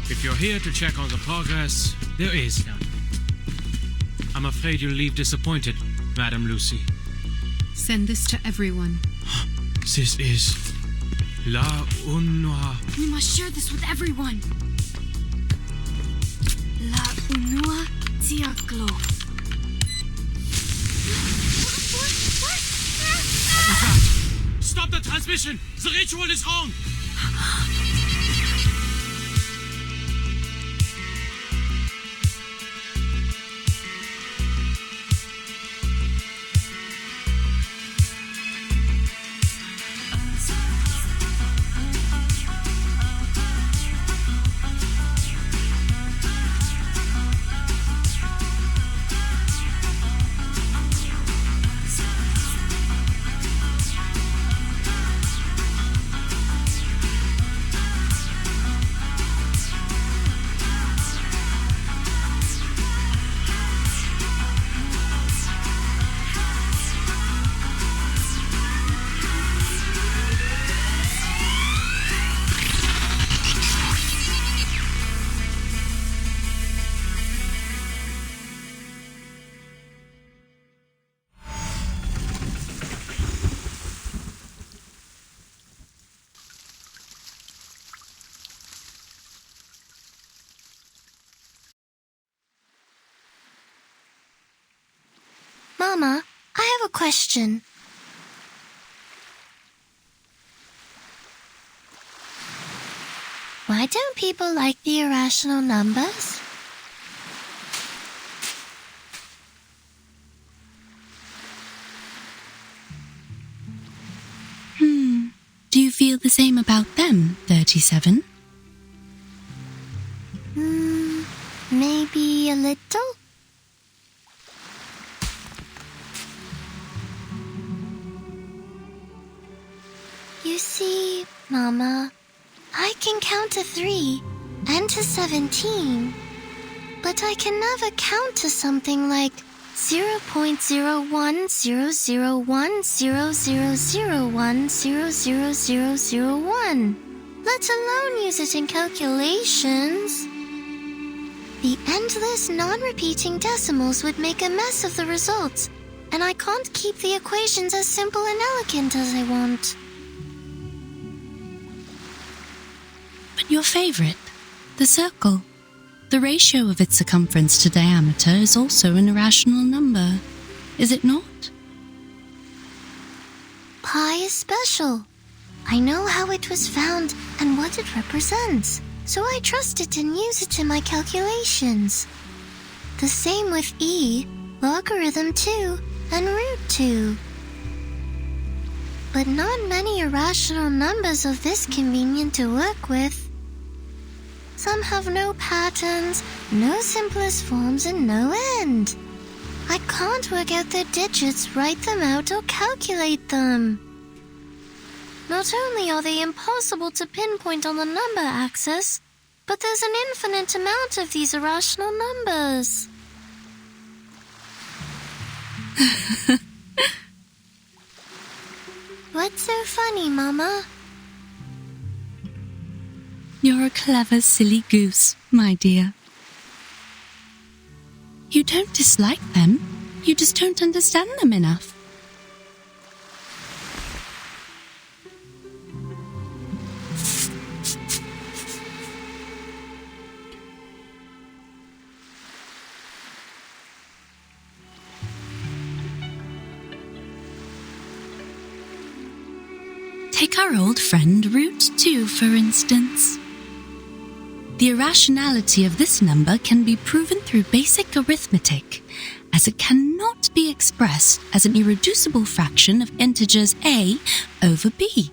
If you're here to check on the progress, there is none. I'm afraid you'll leave disappointed, Madam Lucy. Send this to everyone. This is La Unua. We must share this with everyone. La Unua Diaglo. What was that? Stop the transmission! The ritual is wrong! Mama, I have a question. Why don't people like the irrational numbers? Do you feel the same about them, 37? Maybe a little? You see, Mama, I can count to 3 and to 17, but I can never count to something like 0.0100100001000001, let alone use it in calculations. The endless, non-repeating decimals would make a mess of the results, and I can't keep the equations as simple and elegant as I want. But your favorite, the circle. The ratio of its circumference to diameter is also an irrational number, is it not? Pi is special. I know how it was found and what it represents, so I trust it and use it in my calculations. The same with e, logarithm 2, and root 2. But not many irrational numbers are this convenient to work with. Some have no patterns, no simplest forms, and no end. I can't work out their digits, write them out, or calculate them. Not only are they impossible to pinpoint on the number axis, but there's an infinite amount of these irrational numbers. What's so funny, Mama? You're a clever, silly goose, my dear. You don't dislike them, you just don't understand them enough. Take our old friend root 2, for instance. The irrationality of this number can be proven through basic arithmetic, as it cannot be expressed as an irreducible fraction of integers a over b.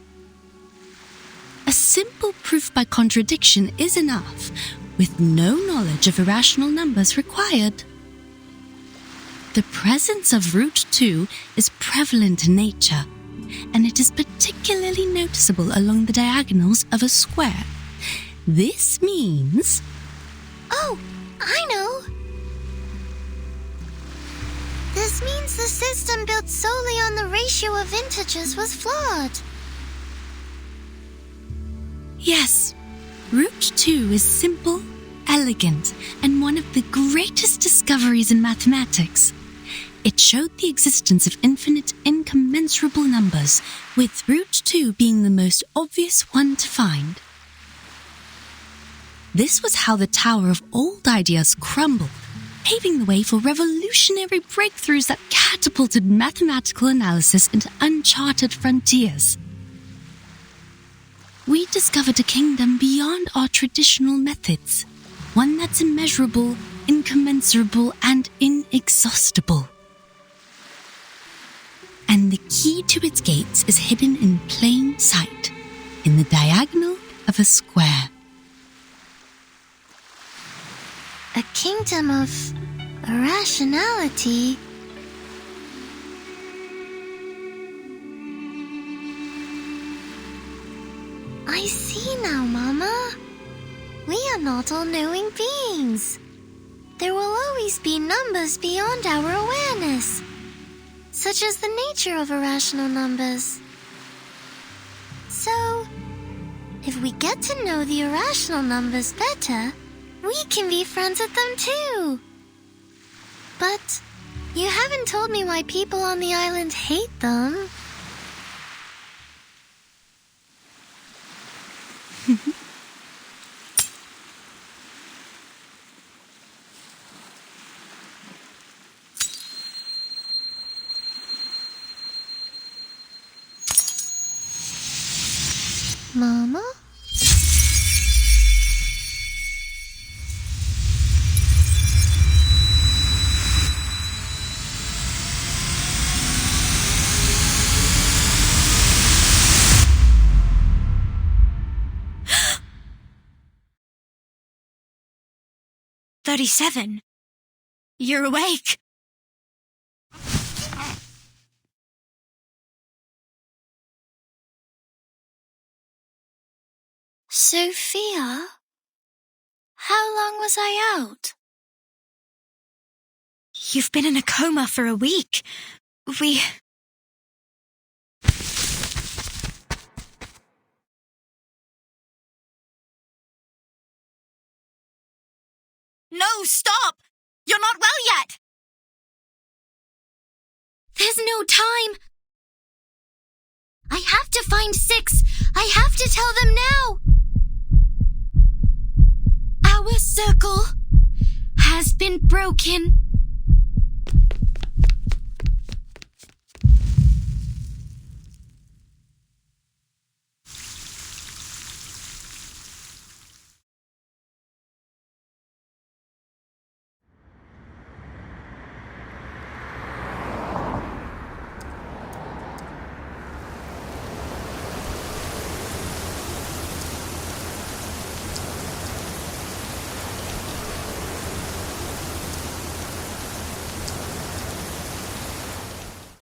A simple proof by contradiction is enough, with no knowledge of irrational numbers required. The presence of root 2 is prevalent in nature, and it is particularly noticeable along the diagonals of a square. This means... Oh, I know! This means the system built solely on the ratio of integers was flawed. Yes, Root 2 is simple, elegant, and one of the greatest discoveries in mathematics. It showed the existence of infinite, incommensurable numbers, with root 2 being the most obvious one to find. This was how the Tower of Old Ideas crumbled, paving the way for revolutionary breakthroughs that catapulted mathematical analysis into uncharted frontiers. We discovered a kingdom beyond our traditional methods, one that's immeasurable, incommensurable, and inexhaustible. And the key to its gates is hidden in plain sight, in the diagonal of a square. A kingdom of irrationality. I see now, Mama. We are not all-knowing beings. There will always be numbers beyond our awareness, such as the nature of irrational numbers. So, if we get to know the irrational numbers better, we can be friends with them too. But you haven't told me why people on the island hate them. Mama? "37. You're awake." Sophia? How long was I out? You've been in a coma for a week. No, stop! You're not well yet! There's no time. I have to find 6. I have to tell them now. Our circle has been broken.